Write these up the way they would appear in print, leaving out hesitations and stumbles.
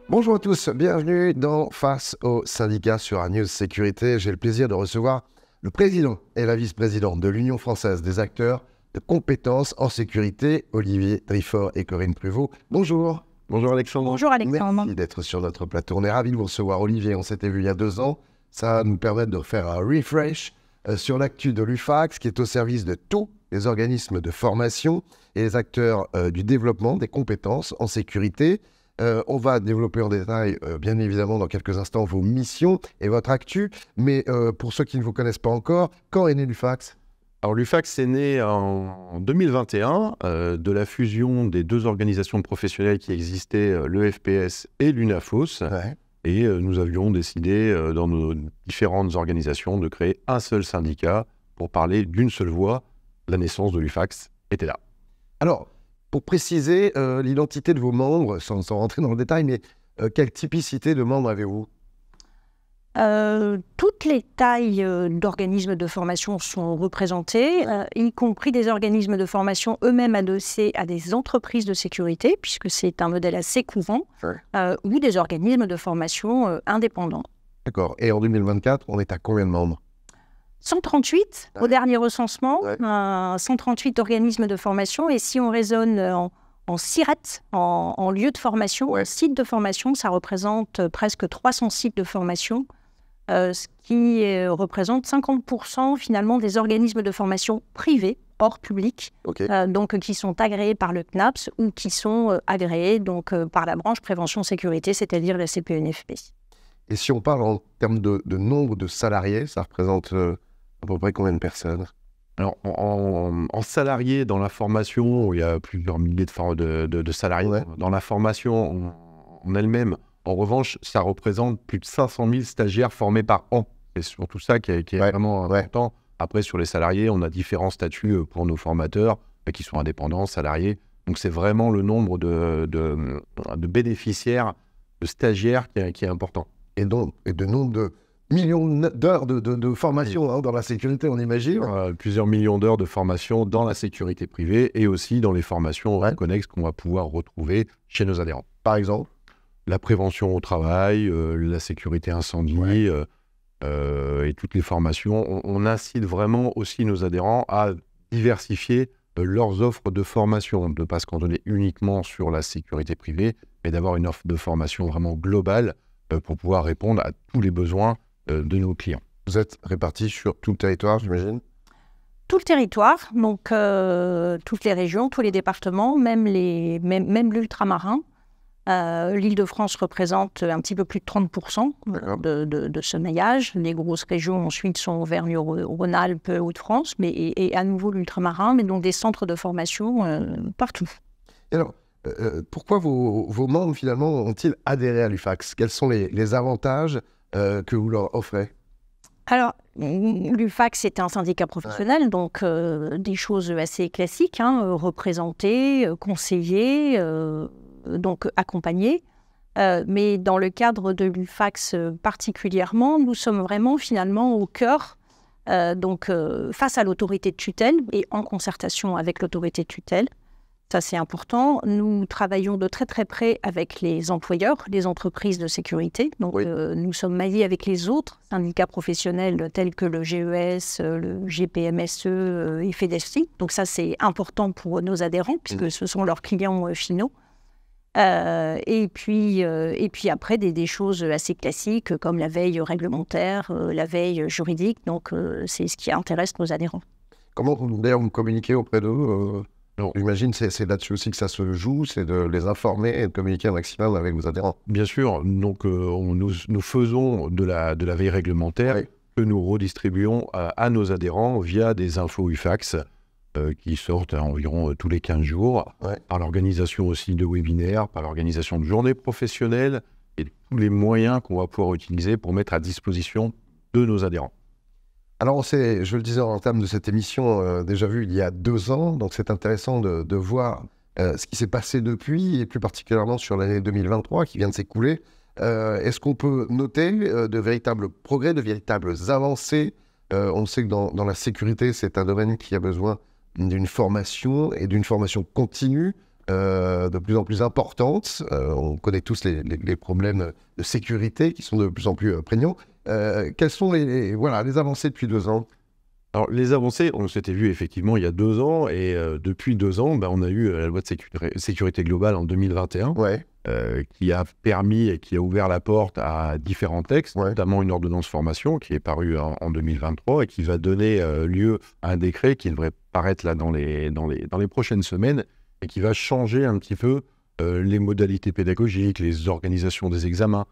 Bonjour à tous, bienvenue dans Face au syndicat sur News Sécurité. J'ai le plaisir de recevoir le président et la vice-présidente de l'Union française des acteurs de compétences en sécurité, Olivier Trifort et Corinne Pruvot. Bonjour. Bonjour Alexandre. Bonjour Alexandre. Merci d'être sur notre plateau. On est ravis de vous recevoir. Olivier, on s'était vu il y a 2 ans. Ça va nous permettre de faire un refresh sur l'actu de l'UFACS qui est au service de tous les organismes de formation et les acteurs du développement des compétences en sécurité. On va développer en détail, bien évidemment, dans quelques instants, vos missions et votre actu. Mais pour ceux qui ne vous connaissent pas encore, quand est né l'UFACS ? Alors l'UFACS est né en 2021 de la fusion des deux organisations professionnelles qui existaient, le FPS et l'UNAFOS. Ouais. Et nous avions décidé, dans nos différentes organisations, de créer un seul syndicat pour parler d'une seule voix. La naissance de l'UFACS était là. Alors, pour préciser l'identité de vos membres, sans rentrer dans le détail, mais quelle typicité de membres avez-vous ? Toutes les tailles d'organismes de formation sont représentées, y compris des organismes de formation eux-mêmes adossés à des entreprises de sécurité, puisque c'est un modèle assez courant, ou des organismes de formation indépendants. D'accord. Et en 2024, on est à combien de membres ? 138 au dernier recensement, 138 organismes de formation. Et si on raisonne en SIRET, en lieu de formation, en site de formation, ça représente presque 300 sites de formation, ce qui représente 50% finalement des organismes de formation privés, hors public, donc qui sont agréés par le CNAPS ou qui sont agréés donc, par la branche prévention-sécurité, c'est-à-dire la CPNFP. Et si on parle en termes de nombre de salariés, ça représente à peu près combien de personnes ? Alors, en salariés dans la formation, il y a plusieurs milliers de salariés. Ouais. Dans la formation en elle-même, en revanche, ça représente plus de 500 000 stagiaires formés par an. C'est surtout ça qui est vraiment important. Après, sur les salariés, on a différents statuts pour nos formateurs qui sont indépendants, salariés. Donc, c'est vraiment le nombre de bénéficiaires, de stagiaires qui est important. Et de nombre de millions d'heures de formation dans la sécurité, on imagine. Plusieurs millions d'heures de formation dans la sécurité privée et aussi dans les formations connexes qu'on va pouvoir retrouver chez nos adhérents. Par exemple, la prévention au travail, la sécurité incendie et toutes les formations. On incite vraiment aussi nos adhérents à diversifier leurs offres de formation, de ne pas se cantonner uniquement sur la sécurité privée, mais d'avoir une offre de formation vraiment globale pour pouvoir répondre à tous les besoins de nos clients. Vous êtes répartis sur tout le territoire, j'imagine ? Tout le territoire, donc toutes les régions, tous les départements, même l'ultramarin. L'Île-de-France représente un petit peu plus de 30% de ce maillage. Les grosses régions ensuite sont Auvergne-Rhône-Alpes, Hauts-de-France, et à nouveau l'ultramarin, mais donc des centres de formation partout. Et alors, pourquoi vos membres finalement ont-ils adhéré à l'UFACS ? Quels sont les avantages que vous leur offrez ? Alors, l'UFACS est un syndicat professionnel, donc des choses assez classiques, représenter, conseiller, donc accompagner. Mais dans le cadre de l'UFACS particulièrement, nous sommes vraiment finalement au cœur, face à l'autorité de tutelle et en concertation avec l'autorité de tutelle. Ça, c'est important. Nous travaillons de très très près avec les employeurs, les entreprises de sécurité. Donc, nous sommes maillés avec les autres syndicats professionnels tels que le GES, le GPMSE et FEDEFSI. Donc, ça, c'est important pour nos adhérents puisque ce sont leurs clients finaux. Et puis après, des choses assez classiques comme la veille réglementaire, la veille juridique. Donc, c'est ce qui intéresse nos adhérents. Comment vous communiquez auprès d'eux ? J'imagine que c'est là-dessus aussi que ça se joue, c'est de les informer et de communiquer un maximum avec vos adhérents. Bien sûr, donc nous faisons de la veille réglementaire que nous redistribuons à nos adhérents via des infos UFACS qui sortent environ tous les 15 jours, par l'organisation aussi de webinaires, par l'organisation de journées professionnelles et tous les moyens qu'on va pouvoir utiliser pour mettre à disposition de nos adhérents. Alors, on s'est, je le disais en termes de cette émission, déjà vu il y a 2 ans, donc c'est intéressant de voir ce qui s'est passé depuis, et plus particulièrement sur l'année 2023 qui vient de s'écouler. Est-ce qu'on peut noter de véritables progrès, de véritables avancées ? On sait que dans la sécurité, c'est un domaine qui a besoin d'une formation et d'une formation continue. de plus en plus importante. On connaît tous les problèmes de sécurité qui sont de plus en plus prégnants. Quelles sont les avancées depuis 2 ans? Alors, les avancées, on s'était vu effectivement il y a 2 ans, et depuis 2 ans, on a eu la loi de sécurité globale en 2021, qui a permis et qui a ouvert la porte à différents textes, notamment une ordonnance formation qui est parue en 2023 et qui va donner lieu à un décret qui devrait paraître là dans les prochaines semaines et qui va changer un petit peu les modalités pédagogiques, les organisations des examens,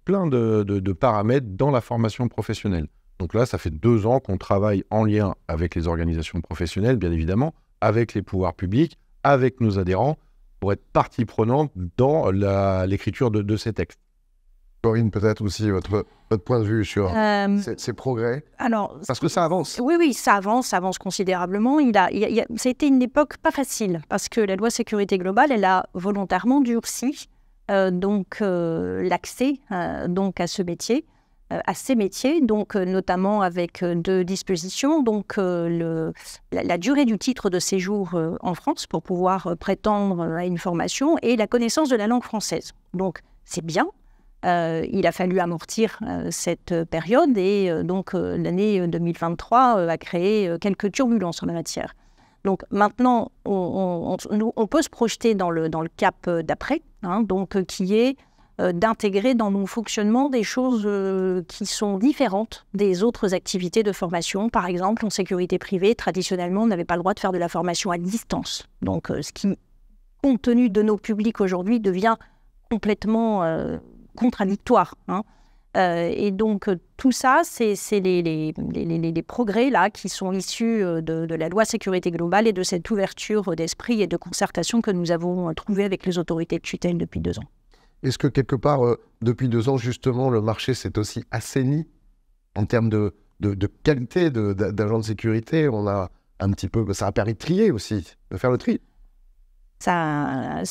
plein de paramètres dans la formation professionnelle. Donc là, ça fait 2 ans qu'on travaille en lien avec les organisations professionnelles, bien évidemment, avec les pouvoirs publics, avec nos adhérents, pour être partie prenante dans l'écriture de ces textes. Corinne, peut-être aussi votre point de vue sur ces progrès. Parce que ça avance. Oui, ça avance considérablement. Ça a été une époque pas facile, parce que la loi sécurité globale, elle a volontairement durci l'accès à ce métier. À ces métiers, donc notamment avec 2 dispositions, donc la durée du titre de séjour en France pour pouvoir prétendre à une formation et la connaissance de la langue française. Donc c'est bien, il a fallu amortir cette période et donc l'année 2023 a créé quelques turbulences en la matière. Donc maintenant, on peut se projeter dans le cap d'après, qui est d'intégrer dans nos fonctionnements des choses qui sont différentes des autres activités de formation. Par exemple, en sécurité privée, traditionnellement, on n'avait pas le droit de faire de la formation à distance. Donc, ce qui, compte tenu de nos publics aujourd'hui, devient complètement contradictoire. Et donc, tout ça, c'est les progrès là, qui sont issus de la loi sécurité globale et de cette ouverture d'esprit et de concertation que nous avons trouvée avec les autorités de tutelle depuis 2 ans. Est-ce que quelque part, depuis 2 ans, justement, le marché s'est aussi assaini en termes de qualité d'agents de sécurité? On a un petit peu, ça a permis de trier aussi, de faire le tri. Ça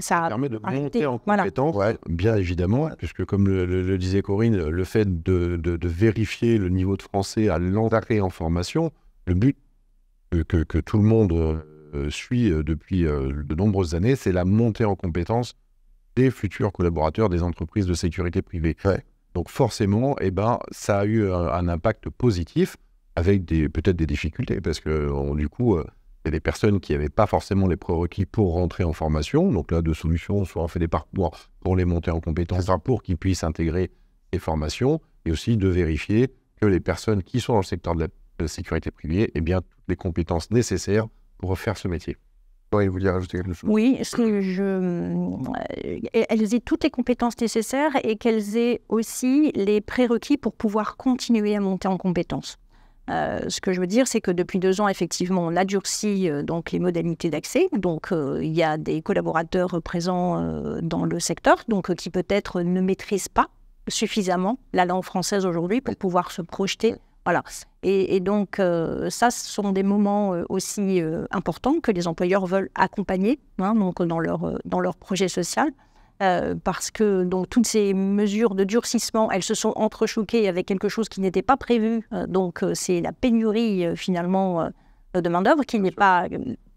permet de monter en compétence, bien évidemment, puisque comme le disait Corinne, le fait de vérifier le niveau de français à l'entrée en formation, le but que tout le monde suit depuis de nombreuses années, c'est la montée en compétence des futurs collaborateurs des entreprises de sécurité privée. Donc forcément, ça a eu un impact positif, avec peut-être des difficultés, parce que du coup, il y a des personnes qui n'avaient pas forcément les prérequis pour rentrer en formation. Donc là, 2 solutions, soit on fait des parcours pour les monter en compétences, pour qu'ils puissent intégrer les formations, et aussi de vérifier que les personnes qui sont dans le secteur de la sécurité privée aient bien toutes les compétences nécessaires pour faire ce métier. Vous vouliez rajouter quelque chose? Oui, elles aient toutes les compétences nécessaires et qu'elles aient aussi les prérequis pour pouvoir continuer à monter en compétences. Ce que je veux dire, c'est que depuis 2 ans, effectivement, on a durci donc les modalités d'accès. Donc, il y a des collaborateurs présents dans le secteur, donc qui peut-être ne maîtrisent pas suffisamment la langue française aujourd'hui pour pouvoir se projeter. Voilà. Et donc, ça, ce sont des moments aussi importants que les employeurs veulent accompagner donc dans leur projet social. Parce que donc, toutes ces mesures de durcissement, elles se sont entrechoquées avec quelque chose qui n'était pas prévu. Donc, c'est la pénurie, finalement, de main-d'œuvre, qui n'est pas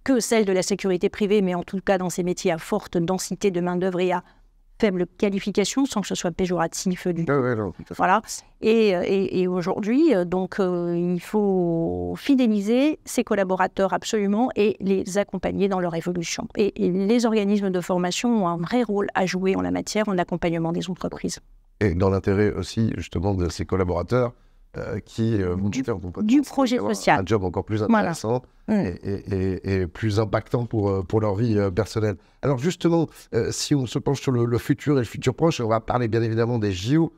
que celle de la sécurité privée, mais en tout cas dans ces métiers à forte densité de main-d'œuvre et à faible qualification, sans que ce soit péjoratif du tout. Voilà. Et aujourd'hui, donc, il faut fidéliser ces collaborateurs absolument et les accompagner dans leur évolution. Et les organismes de formation ont un vrai rôle à jouer en la matière, en accompagnement des entreprises. Et dans l'intérêt aussi, justement, de ces collaborateurs qui vont faire du projet social. Un job encore plus intéressant et plus impactant pour leur vie personnelle. Alors justement, si on se penche sur le futur et le futur proche, on va parler bien évidemment des JO.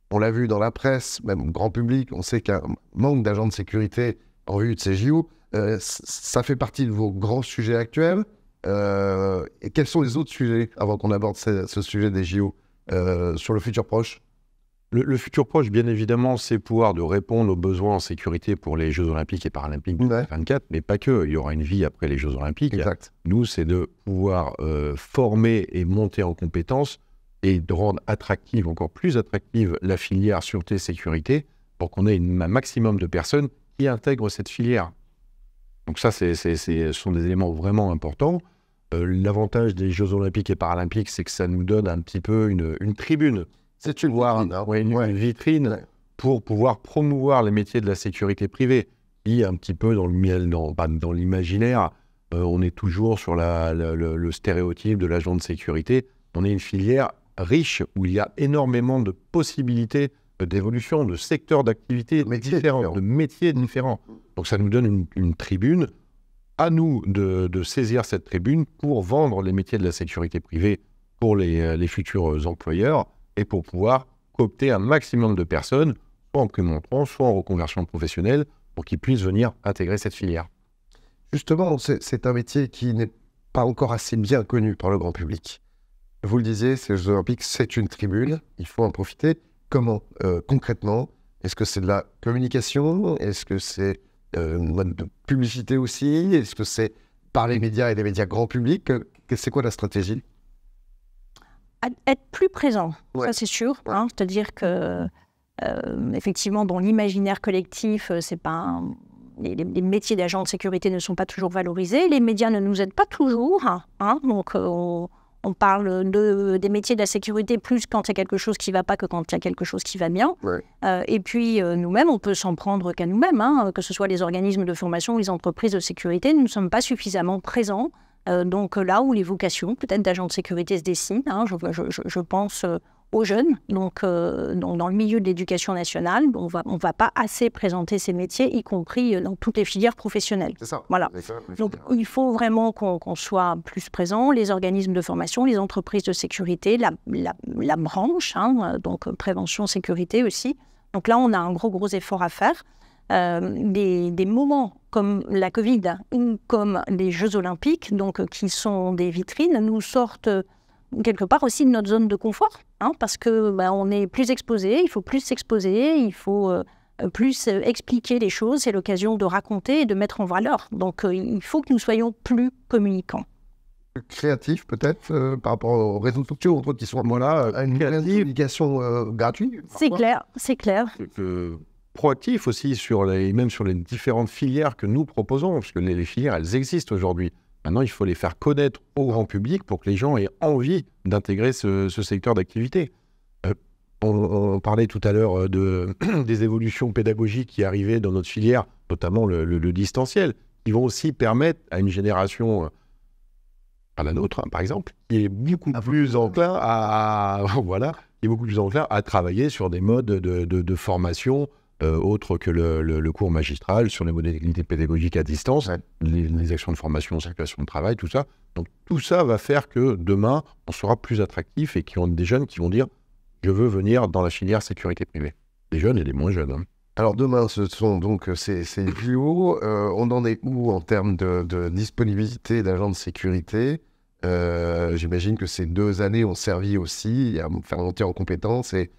On l'a vu dans la presse, même au grand public, on sait qu'il y a un manque d'agents de sécurité en vue de ces JO. Ça fait partie de vos grands sujets actuels. Et quels sont les autres sujets, avant qu'on aborde ce sujet des JO, sur le futur proche? Le futur proche, bien évidemment, c'est pouvoir de répondre aux besoins en sécurité pour les Jeux Olympiques et Paralympiques 2024, mais pas que. Il y aura une vie après les Jeux Olympiques. Exact. Nous, c'est de pouvoir former et monter en compétences et de rendre attractive, encore plus attractive, la filière sûreté-sécurité pour qu'on ait un maximum de personnes qui intègrent cette filière. Donc ça, ce sont des éléments vraiment importants. L'avantage des Jeux Olympiques et Paralympiques, c'est que ça nous donne un petit peu une tribune. C'est une vitrine, Une vitrine pour pouvoir promouvoir les métiers de la sécurité privée. Qui, un petit peu dans l'imaginaire, on est toujours sur le stéréotype de l'agent de sécurité. On est une filière riche où il y a énormément de possibilités d'évolution, de secteurs d'activité différents, de métiers différents. Donc ça nous donne une tribune. À nous de saisir cette tribune pour vendre les métiers de la sécurité privée pour les futurs employeurs et pour pouvoir coopter un maximum de personnes, soit en pré-montrant, soit en reconversion professionnelle, pour qu'ils puissent venir intégrer cette filière. Justement, c'est un métier qui n'est pas encore assez bien connu par le grand public. Vous le disiez, ces Jeux Olympiques, c'est une tribune, il faut en profiter. Comment, concrètement? Est-ce que c'est de la communication? Est-ce que c'est une mode de publicité aussi? Est-ce que c'est par les médias et les médias grand public? C'est quoi la stratégie? Être plus présent, ça c'est sûr. Hein, c'est-à-dire que, effectivement, dans l'imaginaire collectif, c'est pas les métiers d'agent de sécurité ne sont pas toujours valorisés. Les médias ne nous aident pas toujours. Hein, donc, on parle des métiers de la sécurité plus quand il y a quelque chose qui ne va pas que quand il y a quelque chose qui va bien. Ouais. Et puis, nous-mêmes, on peut s'en prendre qu'à nous-mêmes, hein, que ce soit les organismes de formation ou les entreprises de sécurité. Nous ne sommes pas suffisamment présents. Donc là où les vocations, peut-être d'agents de sécurité, se dessinent, hein, je pense aux jeunes. Donc, dans le milieu de l'éducation nationale, on va pas assez présenter ces métiers, y compris dans toutes les filières professionnelles. C'est ça. Voilà. Donc, il faut vraiment qu'on soit plus présent. Les organismes de formation, les entreprises de sécurité, la branche, hein, donc prévention, sécurité aussi. Donc là, on a un gros effort à faire. Des moments comme la Covid ou comme les Jeux Olympiques, donc, qui sont des vitrines, nous sortent quelque part aussi de notre zone de confort, hein, parce que on est plus exposé, il faut plus s'exposer, il faut plus expliquer les choses, c'est l'occasion de raconter et de mettre en valeur. Donc il faut que nous soyons plus communicants. Plus créatif peut-être par rapport aux réseaux sociaux, entre autres, qui sont à une communication gratuite. C'est clair. Proactif aussi même sur les différentes filières que nous proposons, parce que les filières, elles existent aujourd'hui. Maintenant, il faut les faire connaître au grand public pour que les gens aient envie d'intégrer ce secteur d'activité. On parlait tout à l'heure des évolutions pédagogiques qui arrivaient dans notre filière, notamment le distanciel, qui vont aussi permettre à une génération, à la nôtre, hein, par exemple, qui est beaucoup plus enclin à travailler sur des modes de formation autres que le cours magistral, sur les modalités pédagogiques à distance, les actions de formation, situation de travail, tout ça. Donc tout ça va faire que demain, on sera plus attractif et qu'il y a des jeunes qui vont dire « je veux venir dans la filière sécurité privée ». Des jeunes et des moins jeunes. Hein. Alors demain, ce sont donc ces duos. On en est où en termes de disponibilité d'agents de sécurité? J'imagine que ces 2 années ont servi aussi à faire monter en compétences et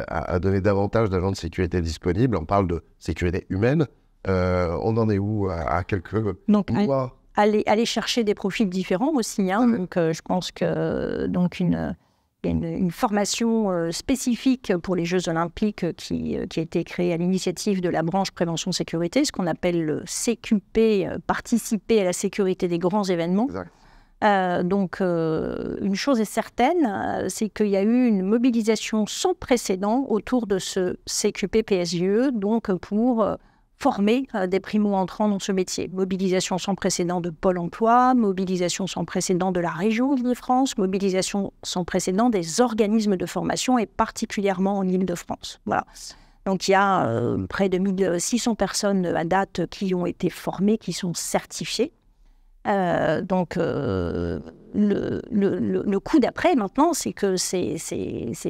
à donner davantage d'agents de sécurité disponibles. On parle de sécurité humaine. On en est où à quelques mois? Aller chercher des profils différents aussi. Hein. Donc, je pense que une formation spécifique pour les Jeux Olympiques qui a été créée à l'initiative de la branche prévention-sécurité, ce qu'on appelle le CQP, participer à la sécurité des grands événements. Exact. Donc, une chose est certaine, c'est qu'il y a eu une mobilisation sans précédent autour de ce CQP-PSJE, donc pour former des primo-entrants dans ce métier. Mobilisation sans précédent de Pôle emploi, mobilisation sans précédent de la région Île-de-France, mobilisation sans précédent des organismes de formation et particulièrement en Île-de-France. Voilà. Donc, il y a près de 1600 personnes à date qui ont été formées, qui sont certifiées. Donc, le coup d'après, maintenant, c'est que ces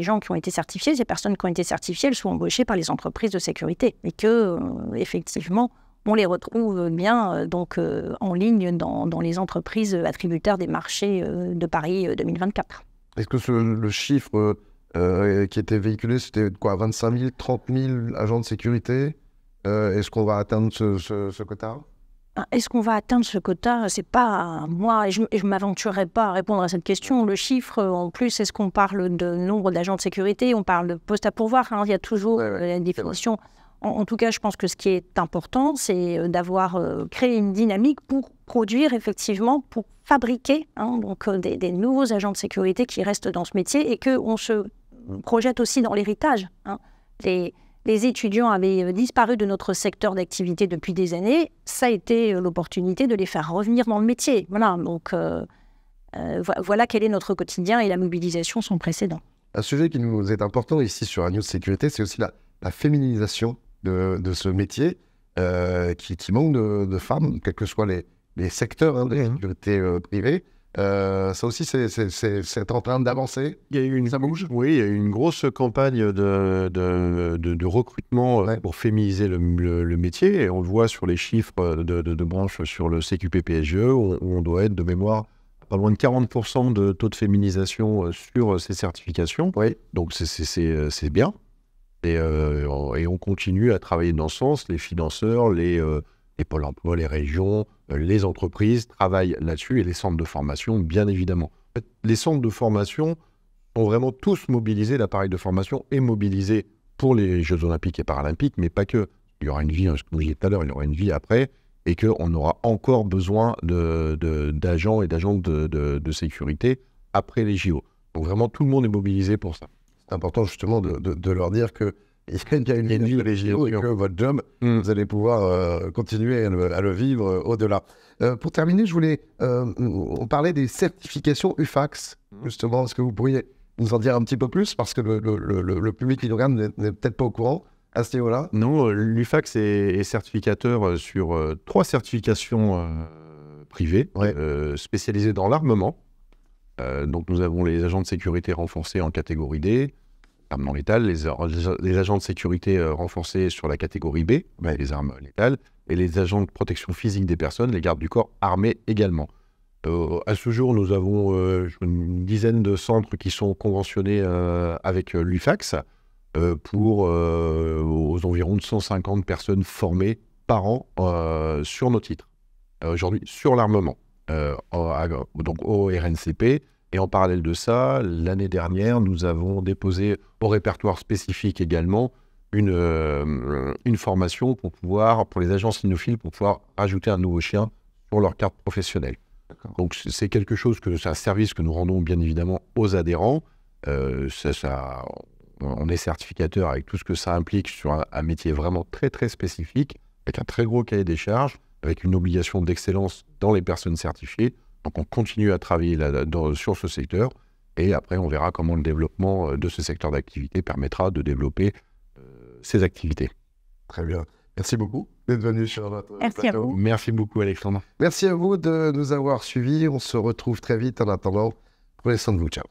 gens qui ont été certifiés, ces personnes qui ont été certifiées, elles sont embauchées par les entreprises de sécurité et que, effectivement, on les retrouve bien en ligne dans les entreprises attributaires des marchés de Paris 2024. Est-ce que le chiffre qui était véhiculé, c'était quoi, 25 000, 30 000 agents de sécurité? Est-ce qu'on va atteindre ce quota? Est-ce qu'on va atteindre ce quota? C'est pas moi, je ne m'aventurerai pas à répondre à cette question. Le chiffre, en plus, est-ce qu'on parle de nombre d'agents de sécurité? On parle de postes à pourvoir. Hein, il y a toujours la définition. En tout cas, je pense que ce qui est important, c'est d'avoir créé une dynamique pour produire effectivement, pour fabriquer donc, des nouveaux agents de sécurité qui restent dans ce métier et qu'on se projette aussi dans l'héritage. Les étudiants avaient disparu de notre secteur d'activité depuis des années. Ça a été l'opportunité de les faire revenir dans le métier. Voilà, donc voilà quel est notre quotidien et la mobilisation sans précédent. Un sujet qui nous est important ici sur Agneau Sécurité, c'est aussi la féminisation de ce métier qui manque de femmes, quels que soient les secteurs de la sécurité privée. Ça aussi, c'est en train d'avancer. Ça bouge. Oui, il y a eu une grosse campagne de recrutement pour féminiser le métier. Et on le voit sur les chiffres de branches sur le CQP-PSGE, où on doit être de mémoire pas loin de 40% de taux de féminisation sur ces certifications. Oui. Donc c'est bien. Et on continue à travailler dans ce sens. Les financeurs, les pôles emploi, les régions, les entreprises travaillent là-dessus et les centres de formation, bien évidemment. En fait, les centres de formation ont vraiment tous mobilisé, l'appareil de formation est mobilisé pour les Jeux Olympiques et Paralympiques, mais pas que. Il y aura une vie, comme je disais tout à l'heure, il y aura une vie après et qu'on aura encore besoin d'agents et d'agentes de sécurité après les JO. Donc vraiment, tout le monde est mobilisé pour ça. C'est important justement de leur dire que il y a une vie les JO et que votre job, vous allez pouvoir continuer à le vivre au-delà. Pour terminer, je voulais parler des certifications UFACS, justement. Est-ce que vous pourriez nous en dire un petit peu plus? Parce que le public qui nous regarde n'est peut-être pas au courant à ce niveau-là. Non, l'UFACS est certificateur sur 3 certifications privées, spécialisées dans l'armement. Donc nous avons les agents de sécurité renforcés en catégorie D, armement létal, les agents de sécurité renforcés sur la catégorie B, les armes létales, et les agents de protection physique des personnes, les gardes du corps armés également. À ce jour, nous avons une dizaine de centres qui sont conventionnés avec l'UFACS pour aux environs de 150 personnes formées par an sur nos titres. Aujourd'hui, sur l'armement, donc au RNCP. Et en parallèle de ça, l'année dernière, nous avons déposé au répertoire spécifique également une formation pour les agents cynophiles pour pouvoir ajouter un nouveau chien sur leur carte professionnelle. Donc c'est quelque chose c'est un service que nous rendons bien évidemment aux adhérents. On est certificateur avec tout ce que ça implique sur un métier vraiment très très spécifique, avec un très gros cahier des charges, avec une obligation d'excellence dans les personnes certifiées. Donc on continue à travailler sur ce secteur et après on verra comment le développement de ce secteur d'activité permettra de développer ces activités. Très bien. Merci beaucoup d'être venu sur notre plateau. Merci beaucoup Alexandre. Merci à vous de nous avoir suivis. On se retrouve très vite. En attendant, prenez soin de vous. Ciao.